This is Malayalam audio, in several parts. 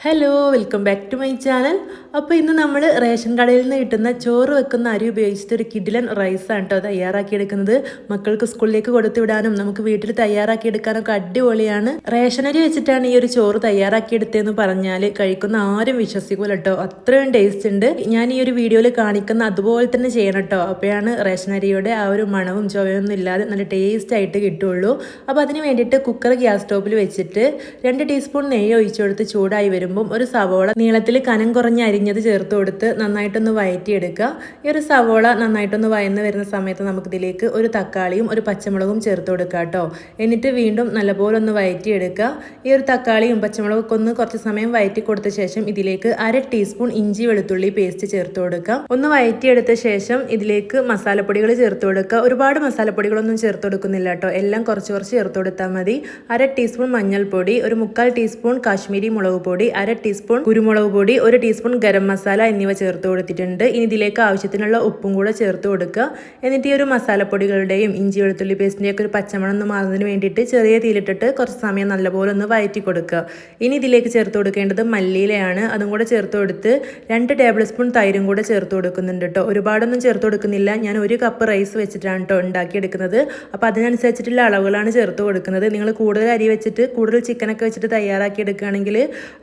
Hello welcome back to my channel. അപ്പോൾ ഇന്ന് നമ്മൾ റേഷൻ കടയിൽ നിന്ന് കിട്ടുന്ന ചോറ് വെക്കുന്ന അരി ഉപയോഗിച്ചിട്ട് ഒരു കിഡിലൻ റൈസാണ് കേട്ടോ തയ്യാറാക്കിയെടുക്കുന്നത്. മക്കൾക്ക് സ്കൂളിലേക്ക് കൊടുത്തുവിടാനും നമുക്ക് വീട്ടിൽ തയ്യാറാക്കിയെടുക്കാനൊക്കെ അടിപൊളിയാണ്. റേഷൻ അരി വെച്ചിട്ടാണ് ഈ ഒരു ചോറ് തയ്യാറാക്കിയെടുത്തതെന്ന് പറഞ്ഞാൽ കഴിക്കുന്ന ആരും വിശ്വസിക്കൂല കേട്ടോ, അത്രയും ടേസ്റ്റ് ഉണ്ട്. ഞാൻ ഈ ഒരു വീഡിയോയിൽ കാണിക്കുന്ന അതുപോലെ തന്നെ ചെയ്യണം കേട്ടോ, അപ്പോഴാണ് റേഷൻ അരിയുടെ ആ ഒരു മണവും ചുവയൊന്നും ഇല്ലാതെ നല്ല ടേസ്റ്റ് ആയിട്ട് കിട്ടുള്ളൂ. അപ്പോൾ അതിന് വേണ്ടിയിട്ട് കുക്കർ ഗ്യാസ് സ്റ്റോപ്പിൽ വെച്ചിട്ട് 2 ടീസ്പൂൺ നെയ്യ് ഒഴിച്ചു കൊടുത്ത് ചൂടായി വരുമ്പോൾ ഒരു സവോള നീളത്തിൽ കനം കുറഞ്ഞ് അരിഞ്ഞത് ചേർത്ത് കൊടുത്ത് നന്നായിട്ടൊന്ന് വഴറ്റിയെടുക്കുക. ഈ ഒരു സവോള നന്നായിട്ടൊന്ന് വഴന്ന് വരുന്ന സമയത്ത് നമുക്കിതിലേക്ക് ഒരു തക്കാളിയും ഒരു പച്ചമുളകും ചേർത്ത് കൊടുക്കുക കേട്ടോ. എന്നിട്ട് വീണ്ടും നല്ലപോലെ ഒന്ന് വഴറ്റിയെടുക്കുക. ഈ ഒരു തക്കാളിയും പച്ചമുളകൊക്കെ ഒന്ന് കുറച്ച് സമയം വഴറ്റി കൊടുത്ത ശേഷം ഇതിലേക്ക് 1/2 ടീസ്പൂൺ ഇഞ്ചി വെളുത്തുള്ളി പേസ്റ്റ് ചേർത്ത് കൊടുക്കുക. ഒന്ന് വഴറ്റിയെടുത്ത ശേഷം ഇതിലേക്ക് മസാലപ്പൊടികൾ ചേർത്ത് കൊടുക്കുക. ഒരുപാട് മസാലപ്പൊടികളൊന്നും ചേർത്ത് കൊടുക്കുന്നില്ല കേട്ടോ, എല്ലാം കുറച്ച് കുറച്ച് ചേർത്ത് കൊടുത്താൽ മതി. 1/2 ടീസ്പൂൺ മഞ്ഞൾപ്പൊടി, ഒരു 1/4 ടീസ്പൂൺ കാശ്മീരി മുളക് പൊടി, 1/2 ടീസ്പൂൺ കുരുമുളക് പൊടി, 1 ടീസ്പൂൺ ഗരം മസാല എന്നിവ ചേർത്ത് കൊടുത്തിട്ടുണ്ട്. ഇനി ഇതിലേക്ക് ആവശ്യത്തിനുള്ള ഉപ്പും കൂടെ ചേർത്ത് കൊടുക്കുക. എന്നിട്ട് ഈ ഒരു മസാലപ്പൊടികളുടെയും ഇഞ്ചി വെളുത്തുള്ളി പേസ്റ്റിൻ്റെയും ഒക്കെ ഒരു പച്ചമണം ഒന്ന് മാറുന്നതിന് വേണ്ടിയിട്ട് ചെറിയ തീയിലിട്ടിട്ട് കുറച്ച് സമയം നല്ലപോലെ ഒന്ന് വഴറ്റി കൊടുക്കുക. ഇനി ഇതിലേക്ക് ചേർത്ത് കൊടുക്കേണ്ടത് മല്ലിയിലയാണ്. അതും കൂടെ ചേർത്ത് കൊടുത്ത് 2 ടേബിൾ സ്പൂൺ തൈരും കൂടെ ചേർത്ത് കൊടുക്കുന്നുണ്ട് കേട്ടോ. ഒരുപാടൊന്നും ചേർത്ത് കൊടുക്കുന്നില്ല, ഞാൻ 1 കപ്പ് റൈസ് വെച്ചിട്ടാണ് കേട്ടോ ഉണ്ടാക്കിയെടുക്കുന്നത്. അപ്പോൾ അതിനനുസരിച്ചിട്ടുള്ള അളവുകളാണ് ചേർത്ത് കൊടുക്കുന്നത്. നിങ്ങൾ കൂടുതൽ അരി വെച്ചിട്ട് കൂടുതൽ ചിക്കനൊക്കെ വെച്ചിട്ട് തയ്യാറാക്കി എടുക്കുകയാണെങ്കിൽ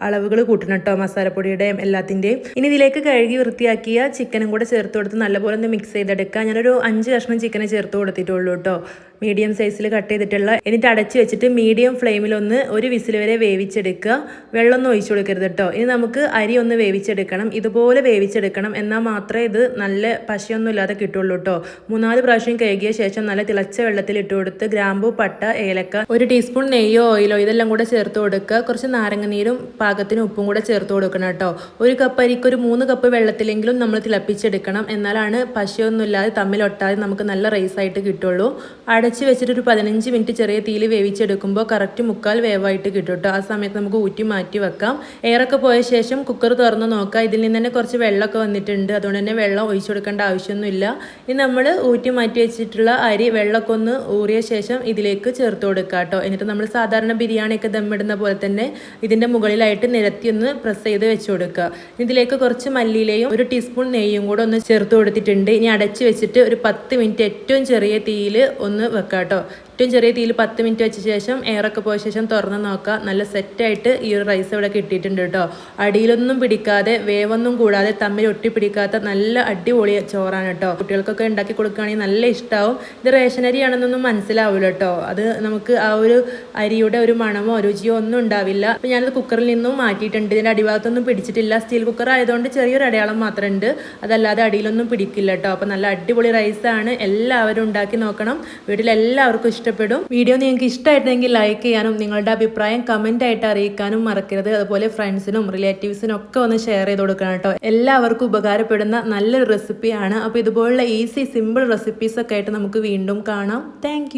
അളവുകൾ കൂട്ടണം കേട്ടോ, മസാലപ്പൊടിയുടെയും എല്ലാത്തിൻ്റെയും. ഇനി ഇതിലേക്ക് കഴുകി വൃത്തിയാക്കിയ ചിക്കനും കൂടെ ചേർത്ത് കൊടുത്ത് നല്ലപോലെ ഒന്ന് മിക്സ് ചെയ്തെടുക്കുക. ഞാനൊരു 5 കഷ്ണം ചിക്കനെ ചേർത്ത് കൊടുത്തിട്ടുള്ളൂ കേട്ടോ, മീഡിയം സൈസിൽ കട്ട് ചെയ്തിട്ടുള്ള. എന്നിട്ട് അടച്ച് വെച്ചിട്ട് മീഡിയം ഫ്ലെയിമിലൊന്ന് 1 വിസിൽ വരെ വേവിച്ചെടുക്കുക. വെള്ളമൊന്നും ഒഴിച്ചു കൊടുക്കരുത് കേട്ടോ. ഇനി നമുക്ക് അരി ഒന്ന് വേവിച്ചെടുക്കണം, ഇതുപോലെ വേവിച്ചെടുക്കണം, എന്നാൽ മാത്രമേ ഇത് നല്ല പശയൊന്നും ഇല്ലാതെ കിട്ടുള്ളൂ കേട്ടോ. 3-4 പ്രാവശ്യം കഴുകിയ ശേഷം നല്ല തിളച്ച വെള്ളത്തിൽ ഇട്ട് കൊടുത്ത് ഗ്രാമ്പൂ, പട്ട, ഏലക്ക, 1 ടീസ്പൂൺ നെയ്യോ ഓയിലോ ഇതെല്ലാം കൂടെ ചേർത്ത് കൊടുക്കുക. കുറച്ച് നാരങ്ങനീരും പാകത്തിന് ഉപ്പും കൂടെ ചേർത്ത് കൊടുക്കണം കേട്ടോ. 1 കപ്പ് അരിക്ക് ഒരു 3 കപ്പ് വെള്ളത്തിലെങ്കിലും നമ്മൾ തിളപ്പിച്ചെടുക്കണം, എന്നാലാണ് പശയൊന്നും ഇല്ലാതെ തമ്മിലൊട്ടാതെ നമുക്ക് നല്ല റൈസായിട്ട് കിട്ടുള്ളൂ. അടച്ച് വെച്ചിട്ട് ഒരു 15 മിനിറ്റ് ചെറിയ തീയിൽ വേവിച്ചെടുക്കുമ്പോൾ കറക്റ്റ് 1/4 വേവായിട്ട് കിട്ടും കേട്ടോ. ആ സമയത്ത് നമുക്ക് ഊറ്റി മാറ്റി വെക്കാം. എയറൊക്കെ പോയ ശേഷം കുക്കർ തുറന്ന് നോക്കാം. ഇതിൽ നിന്ന് തന്നെ കുറച്ച് വെള്ളമൊക്കെ വന്നിട്ടുണ്ട്, അതുകൊണ്ട് തന്നെ വെള്ളം ഒഴിച്ചു കൊടുക്കേണ്ട ആവശ്യമൊന്നുമില്ല. ഇനി നമ്മൾ ഊറ്റി മാറ്റി വെച്ചിട്ടുള്ള അരി വെള്ളമൊക്കെ ഒന്ന് ഊറിയ ശേഷം ഇതിലേക്ക് ചേർത്ത് കൊടുക്കുക കേട്ടോ. എന്നിട്ട് നമ്മൾ സാധാരണ ബിരിയാണിയൊക്കെ ദമ്മിടുന്ന പോലെ തന്നെ ഇതിൻ്റെ മുകളിലായിട്ട് നിരത്തി ഒന്ന് പ്രസ് ചെയ്ത് വെച്ച് കൊടുക്കുക. ഇതിലേക്ക് കുറച്ച് മല്ലിയിലയും 1 ടീസ്പൂൺ നെയ്യും കൂടെ ഒന്ന് ചേർത്ത് കൊടുത്തിട്ടുണ്ട്. ഇനി അടച്ച് വെച്ചിട്ട് ഒരു 10 മിനിറ്റ് ഏറ്റവും ചെറിയ തീയിൽ ഒന്ന് വെക്കാം കേട്ടോ. ഏറ്റവും ചെറിയ തീയിൽ 10 മിനിറ്റ് വെച്ച ശേഷം എയറൊക്കെ പോയ ശേഷം തുറന്ന് നോക്കുക. നല്ല സെറ്റായിട്ട് ഈ ഒരു റൈസ് ഇവിടെ കിട്ടിയിട്ടുണ്ട് കേട്ടോ. അടിയിലൊന്നും പിടിക്കാതെ വേവൊന്നും കൂടാതെ തമ്മിൽ ഒട്ടിപ്പിടിക്കാത്ത നല്ല അടിപൊളി ചോറാണ് കേട്ടോ. കുട്ടികൾക്കൊക്കെ ഉണ്ടാക്കി കൊടുക്കുകയാണെങ്കിൽ നല്ല ഇഷ്ടമാവും. ഇത് റേഷൻ അരിയാണെന്നൊന്നും മനസ്സിലാവില്ല കേട്ടോ, അത് നമുക്ക് ആ ഒരു അരിയുടെ ഒരു മണമോ രുചിയോ ഒന്നും ഉണ്ടാവില്ല. അപ്പോൾ ഞാനത് കുക്കറിൽ നിന്നും മാറ്റിയിട്ടുണ്ട്. ഇതിൻ്റെ അടിഭാഗത്തൊന്നും പിടിച്ചിട്ടില്ല, സ്റ്റീൽ കുക്കർ ആയതുകൊണ്ട് ചെറിയൊരു അടയാളം മാത്രമുണ്ട്, അതല്ലാതെ അടിയിലൊന്നും പിടിക്കില്ല കേട്ടോ. അപ്പോൾ നല്ല അടിപൊളി റൈസാണ്, എല്ലാവരും ഉണ്ടാക്കി നോക്കണം, വീട്ടിലെല്ലാവർക്കും ഇഷ്ടപ്പെടും. വീഡിയോ നിങ്ങൾക്ക് ഇഷ്ടമായിട്ടുണ്ടെങ്കിൽ ലൈക്ക് ചെയ്യാനും നിങ്ങളുടെ അഭിപ്രായം കമൻ്റ് ആയിട്ട് അറിയിക്കാനും മറക്കരുത്. അതുപോലെ ഫ്രണ്ട്സിനും റിലേറ്റീവ്സിനും ഒക്കെ ഒന്ന് ഷെയർ ചെയ്ത് കൊടുക്കണം കേട്ടോ. എല്ലാവർക്കും ഉപകാരപ്പെടുന്ന നല്ലൊരു റെസിപ്പിയാണ്. അപ്പോൾ ഇതുപോലുള്ള ഈസി സിമ്പിൾ റെസിപ്പീസൊക്കെ ആയിട്ട് നമുക്ക് വീണ്ടും കാണാം. താങ്ക്